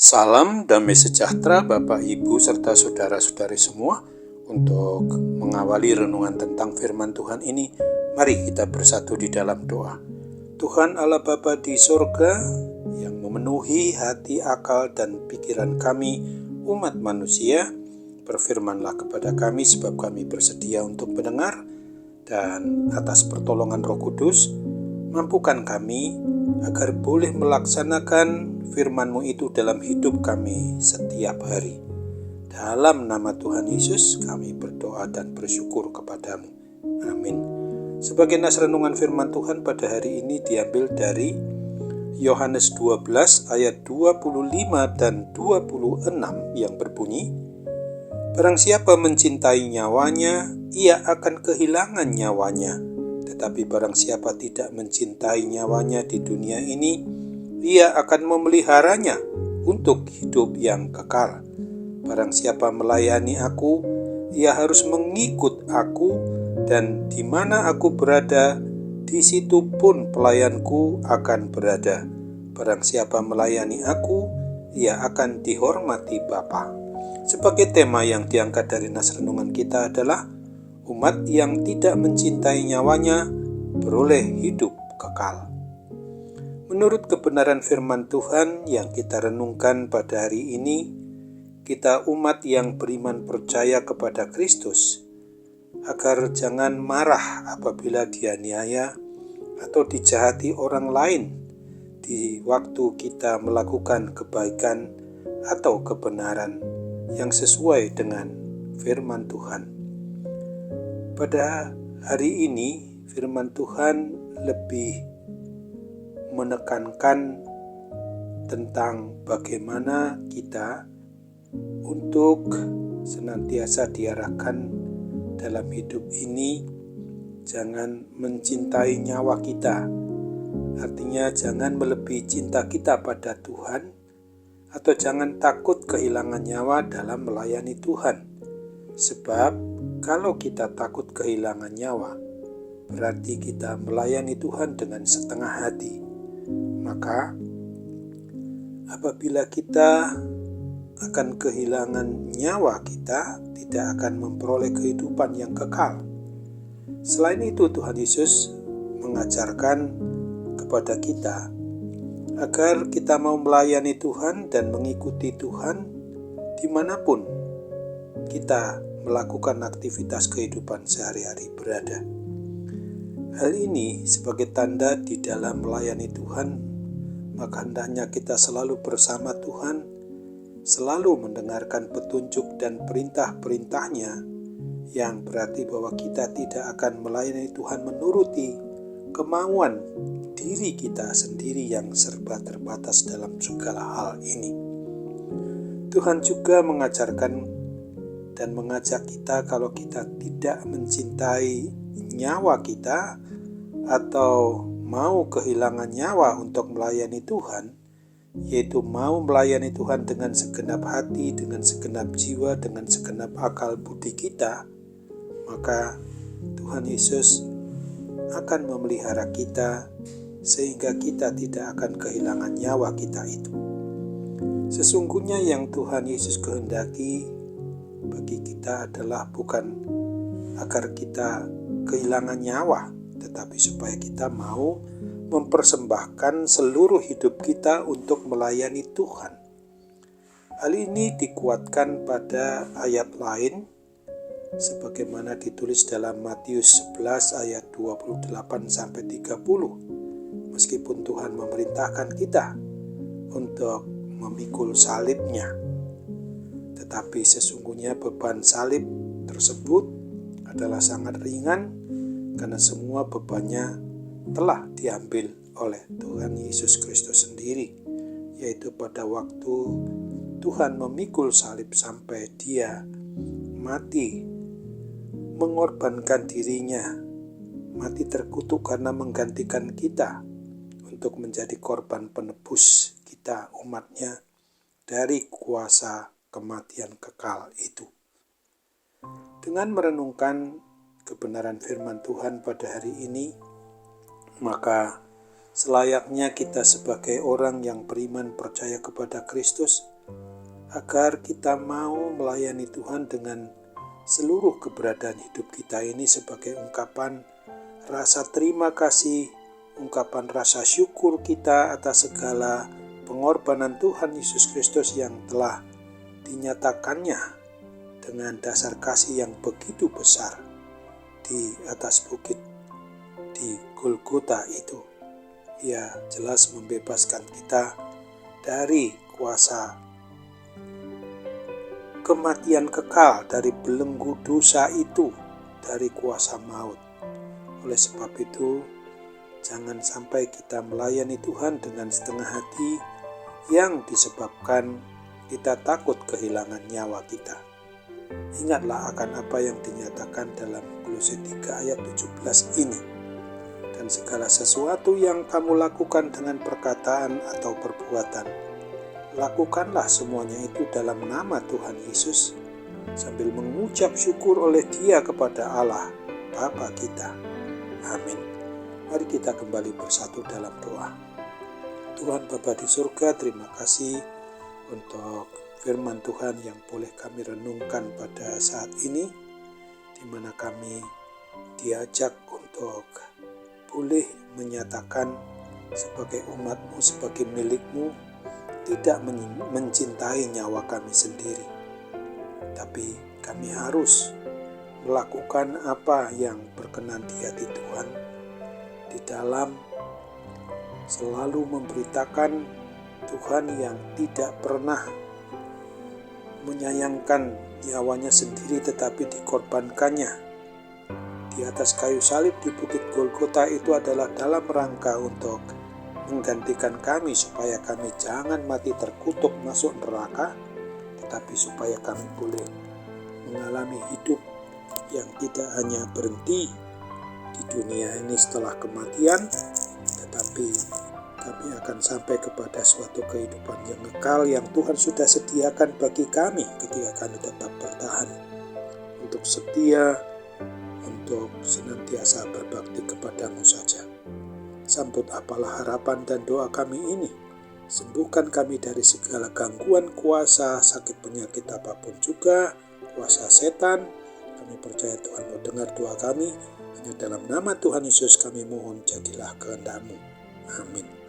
Salam damai sejahtera Bapak, Ibu, serta saudara-saudari semua. Untuk mengawali renungan tentang firman Tuhan ini, mari kita bersatu di dalam doa. Tuhan Allah Bapa di sorga, yang memenuhi hati, akal, dan pikiran kami, umat manusia, berfirmanlah kepada kami sebab kami bersedia untuk mendengar, dan atas pertolongan Roh Kudus, mampukan kami agar boleh melaksanakan firman-Mu itu dalam hidup kami setiap hari. Dalam nama Tuhan Yesus kami berdoa dan bersyukur kepadamu. Amin. Sebagai nas renungan firman Tuhan pada hari ini diambil dari Yohanes 12 ayat 25 dan 26 yang berbunyi, "Barang siapa mencintai nyawanya, ia akan kehilangan nyawanya. Tetapi barang siapa tidak mencintai nyawanya di dunia ini, ia akan memeliharanya untuk hidup yang kekal. Barang siapa melayani aku, ia harus mengikut aku, dan di mana aku berada, di situ pun pelayanku akan berada. Barang siapa melayani aku, ia akan dihormati Bapa." Sebagai tema yang diangkat dari nas renungan kita adalah umat yang tidak mencintai nyawanya beroleh hidup kekal. Menurut kebenaran firman Tuhan yang kita renungkan pada hari ini, kita umat yang beriman percaya kepada Kristus, agar jangan marah apabila dianiaya atau dijahati orang lain di waktu kita melakukan kebaikan atau kebenaran yang sesuai dengan firman Tuhan. Pada hari ini, firman Tuhan lebih menekankan tentang bagaimana kita untuk senantiasa diarahkan dalam hidup ini, jangan mencintai nyawa kita. Artinya jangan melebihi cinta kita pada Tuhan, atau jangan takut kehilangan nyawa dalam melayani Tuhan. Sebab kalau kita takut kehilangan nyawa, berarti kita melayani Tuhan dengan setengah hati. Maka apabila kita akan kehilangan nyawa, kita tidak akan memperoleh kehidupan yang kekal. Selain itu, Tuhan Yesus mengajarkan kepada kita agar kita mau melayani Tuhan dan mengikuti Tuhan dimanapun kita melakukan aktivitas kehidupan sehari-hari berada. Hal ini sebagai tanda di dalam melayani Tuhan, maka hendaknya kita selalu bersama Tuhan, selalu mendengarkan petunjuk dan perintah-perintahnya, yang berarti bahwa kita tidak akan melayani Tuhan menuruti kemauan diri kita sendiri yang serba terbatas dalam segala hal ini. Tuhan juga mengajarkan dan mengajak kita kalau kita tidak mencintai nyawa kita atau mau kehilangan nyawa untuk melayani Tuhan, yaitu mau melayani Tuhan dengan segenap hati, dengan segenap jiwa, dengan segenap akal budi kita, maka Tuhan Yesus akan memelihara kita sehingga kita tidak akan kehilangan nyawa kita itu. Sesungguhnya yang Tuhan Yesus kehendaki bagi kita adalah bukan agar kita kehilangan nyawa, tetapi supaya kita mau mempersembahkan seluruh hidup kita untuk melayani Tuhan. Hal ini dikuatkan pada ayat lain, sebagaimana ditulis dalam Matius 11 ayat 28-30. Meskipun Tuhan memerintahkan kita untuk memikul salibnya, tetapi sesungguhnya beban salib tersebut adalah sangat ringan karena semua bebannya telah diambil oleh Tuhan Yesus Kristus sendiri, yaitu pada waktu Tuhan memikul salib sampai Dia mati, mengorbankan dirinya, mati terkutuk karena menggantikan kita untuk menjadi korban penebus kita, umatnya, dari kuasa kematian kekal itu. Dengan merenungkan kebenaran firman Tuhan pada hari ini, maka selayaknya kita sebagai orang yang beriman percaya kepada Kristus agar kita mau melayani Tuhan dengan seluruh keberadaan hidup kita ini sebagai ungkapan rasa terima kasih, ungkapan rasa syukur kita atas segala pengorbanan Tuhan Yesus Kristus yang telah dinyatakannya dengan dasar kasih yang begitu besar di atas bukit di Golgota itu. Ia jelas membebaskan kita dari kuasa kematian kekal, dari belenggu dosa itu, dari kuasa maut. Oleh sebab itu, jangan sampai kita melayani Tuhan dengan setengah hati yang disebabkan kita takut kehilangan nyawa kita. Ingatlah akan apa yang dinyatakan dalam Kolose 3 ayat 17 ini. Dan segala sesuatu yang kamu lakukan dengan perkataan atau perbuatan, lakukanlah semuanya itu dalam nama Tuhan Yesus, sambil mengucap syukur oleh Dia kepada Allah, Bapa kita. Amin. Mari kita kembali bersatu dalam doa. Tuhan Bapa di surga, terima kasih untuk firman Tuhan yang boleh kami renungkan pada saat ini, di mana kami diajak untuk boleh menyatakan sebagai umat-Mu, sebagai milik-Mu, tidak mencintai nyawa kami sendiri, tapi kami harus melakukan apa yang berkenan di hati Tuhan, di dalam selalu memberitakan Tuhan yang tidak pernah menyayangkan nyawanya sendiri tetapi dikorbankannya di atas kayu salib di Bukit Golgota. Itu adalah dalam rangka untuk menggantikan kami supaya kami jangan mati terkutuk masuk neraka, tetapi supaya kami boleh mengalami hidup yang tidak hanya berhenti di dunia ini setelah kematian, tetapi kami akan sampai kepada suatu kehidupan yang kekal yang Tuhan sudah sediakan bagi kami ketika kami tetap bertahan untuk setia, untuk senantiasa berbakti kepadamu saja. Sambut apalah harapan dan doa kami ini. Sembuhkan kami dari segala gangguan kuasa, sakit penyakit apapun juga, kuasa setan. Kami percaya Tuhan mau dengar doa kami. Hanya dalam nama Tuhan Yesus kami mohon, jadilah kehendak-Mu. Amin.